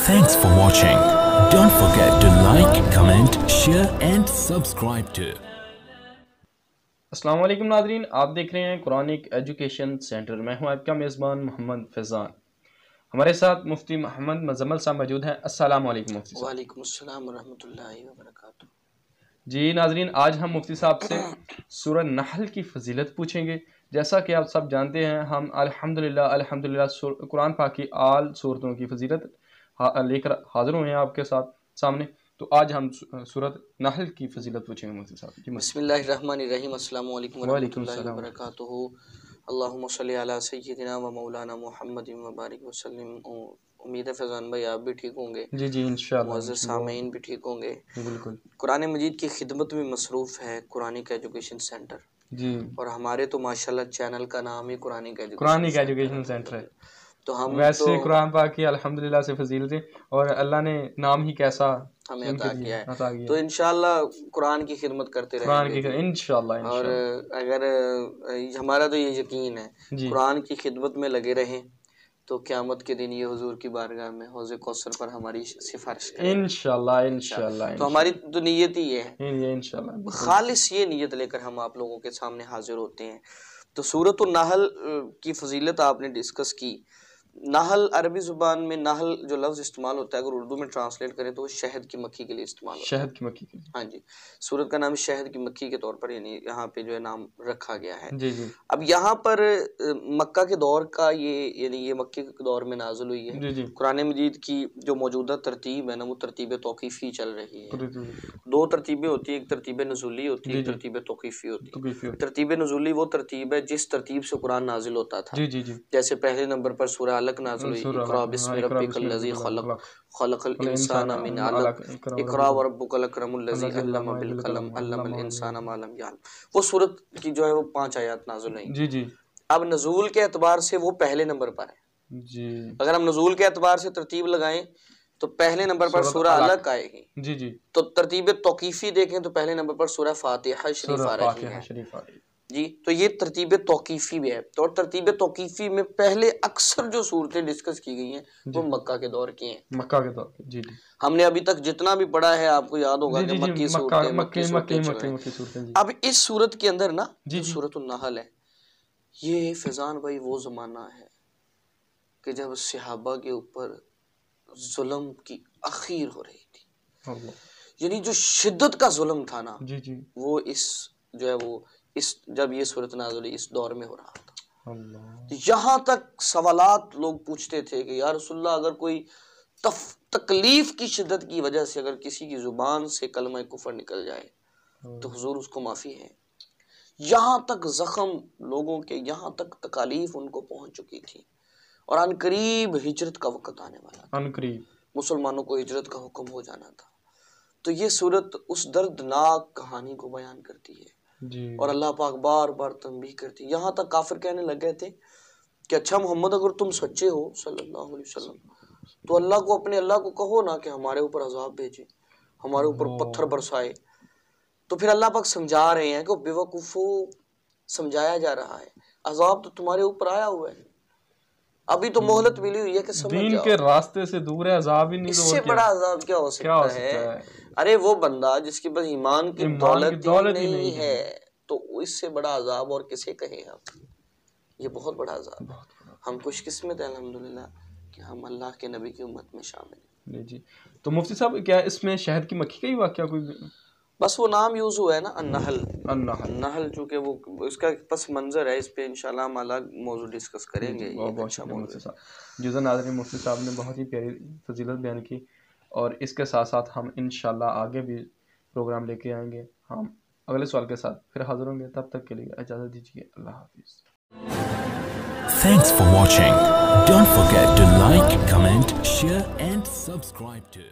Thanks for watching. Don't forget to like, comment, share and subscribe to. السلام علیکم ناظرین، آپ دیکھ رہے ہیں قرآنک ایجوکیشن سینٹر۔ میں ہوں آپ کا میزبان محمد فیضان۔ ہمارے ساتھ مفتی محمد مزمل صاحب موجود ہیں۔ السلام علیکم مفتی صاحب۔ وعلیکم السلام ورحمۃ اللہ وبرکاتہ۔ جی ناظرین، آج ہم مفتی صاحب سے سورہ نحل کی فضیلت پوچھیں گے۔ جیسا کہ آپ سب جانتے ہیں، ہم الحمدللہ قرآن پاک کی آل صورتوں کی فضیلت لے کر حاضر ہوئے ہیں آپ کے سامنے۔ تو آج ہم سورۃ نحل کی فضیلت پوچھیں گے مفتی صاحب۔ بسم اللہ الرحمن الرحیم۔ السلام علیکم ورحمۃ اللہ وبرکاتہ۔ اللہم صلی علی سیدنا و مولانا محمد وبارک وسلم۔ امید ہے فیضان بھائی آپ بھی ٹھیک ہوں گے؟ جی انشاءاللہ۔ معزز سامعین بھی ٹھیک ہوں گے؟ بالکل۔ قرآن مجید کی خدمت میں مصروف ہے قرآنک ایجوکیشن سینٹر جی، اور ہمارے تو ماشاءاللہ چینل کا نام ہی قرآنک ایجوکیشن سینٹر ہے۔ تو ہم ویسے قرآن پاک کی الحمدللہ سے فضیلتیں، اور اللہ نے نام ہی کیسا ہمیں عطا کیا ہے، تو انشاءاللہ قرآن کی خدمت کرتے رہیں گے انشاءاللہ۔ اور اگر ہمارا تو یہ یقین ہے قرآن کی خدمت میں لگے رہیں تو قیامت کے دن یہ حضور کی بارگاہ میں حوض کوثر پر ہماری سفارش کریں انشاءاللہ۔ تو ہماری تو نیت ہی ہے انشاءاللہ، خالص یہ نیت لے کر ہم آپ لوگوں کے سامنے حاضر ہوتے ہیں۔ تو سورۃ النحل کی فضیلت آپ نے ڈسکس کی۔ نحل عربی زبان میں نحل جو لفظ استعمال ہوتا ہے، اگر اردو میں ٹرانسلیٹ کریں تو وہ شہد کی مکھی کے لیے استعمال ہوتا ہے۔ شہد کی مکھی کے لیے، ہاں جی، سورت کا نام شہد کی مکھی کے طور پر یعنی یہاں پہ جو ہے نام رکھا گیا ہے۔ جی۔ اب یہاں پر مکہ کے دور کا یہ مکے کے دور میں نازل ہوئی ہے۔ جی۔ قرآن مجید کی جو موجودہ ترتیب ہے نا، وہ ترتیب توقیفی چل رہی ہے۔ دو ترتیبیں ہوتی ہیں، ایک ترتیب نزولی ہوتی ہے، ایک ترتیب توقیفی ہوتی ہے۔ ترتیب نزولی وہ ترتیب ہے جس ترتیب سے قرآن نازل ہوتا تھا۔ جیسے پہلے نمبر پر سورہ علق نازل ہوئی، اقرأ بسم ربک الذی خلق خلق الانسان من علق اقرأ وربک الاکرم الذی علم بالقلم علم الانسان ما لم یعلم۔ وہ سورت کی جو ہے وہ 5 آیات نازل ہوئی۔ جی۔ اب نزول کے اعتبار سے وہ پہلے نمبر پر ہے۔ جی، اگر ہم نزول کے اعتبار سے ترتیب لگائیں تو پہلے نمبر پر سورہ علق آئے گی۔ جی۔ تو ترتیب توقیفی دیکھیں تو پہلے نمبر پر سورہ فاتحہ شریف آ رہی ہے۔ جی، تو یہ ترتیب توقیفی بھی ہے۔ اور ترتیب توقیفی میں پہلے اکثر جو صورتیں ڈسکس کی گئی ہیں وہ مکہ کے دور کی ہیں۔ مکہ کے دور کی، جی۔ ہم نے ابھی تک جتنا بھی پڑھا ہے آپ کو یاد ہوگا کہ مکی صورتیں۔ اب اس صورت کے اندر نا جو سورۃ النحل ہے، یہ فیضان بھائی وہ زمانہ ہے کہ جب صحابہ کے اوپر ظلم کی اخیر ہو رہی تھی، یعنی جو شدت کا ظلم تھا نا، وہ جب یہ صورت نازل ہوئی اس دور میں ہو رہا تھا۔ یہاں تک سوالات لوگ پوچھتے تھے کہ یا رسول اللہ، اگر کوئی تکلیف کی شدت کی وجہ سے اگر کسی کی زبان سے کلمہ کفر نکل جائے تو حضور اس کو معافی ہے۔ یہاں تک زخم لوگوں کے، یہاں تک تکالیف ان کو پہنچ چکی تھی، اور ان قریب ہجرت کا وقت آنے والا تھا، مسلمانوں کو ہجرت کا حکم ہو جانا تھا۔ تو یہ صورت اس دردناک کہانی کو بیان کرتی ہے، اور اللہ پاک بار بار تنبیہ کرتی ہے۔ یہاں تک کافر کہنے لگ گئے تھے کہ اچھا محمد، اگر تم سچے ہو صلی اللہ علیہ وسلم تو اپنے اللہ کو کہو نا کہ ہمارے اوپر عذاب بھیجے، ہمارے اوپر پتھر برسائے۔ تو پھر اللہ پاک سمجھا رہے ہیں کہ بے وقوفو، سمجھایا جا رہا ہے عذاب تو تمہارے اوپر آیا ہوا ہے، ابھی تو مہلت ملی ہوئی ہے کہ سمجھ جاؤ، دین کے راستے سے دور ہے، عذاب ہی نہیں، اس سے بڑا عذاب کیا ہو سکتا ہے؟ ارے وہ بندہ جس کے پاس ایمان کی دولت ہی نہیں ہے، تو اس سے بڑا عذاب اور کسے کہیں ہم؟ یہ بہت بڑا عذاب ہے۔ ہم خوش قسمت ہیں الحمدللہ کہ ہم اللہ کے نبی کی امت میں شامل ہیں۔ جی، تو مفتی صاحب کیا اس میں شہد کی مکھی کا ہی واقعہ کوئی؟ بس وہ نام یوز ہوا ہے نا، النحل، چونکہ وہ اس کا پس منظر ہے، اس پہ انشاءاللہ ہم الگ موضوع ڈسکس کریں گے۔ بہت شکریہ مفتی صاحب۔ جزا ناظرین، مفتی صاحب نے بہت ہی پیاری فضیلت بیان کی، اور اس کے ساتھ ساتھ ہم انشاءاللہ آگے بھی پروگرام لے کے آئیں گے۔ ہم اگلے سوال کے ساتھ پھر حاضر ہوں گے، تب تک کے لیے اجازت دیجیے، اللہ حافظ۔ Thanks for watching. Don't forget to like, comment, share and subscribe to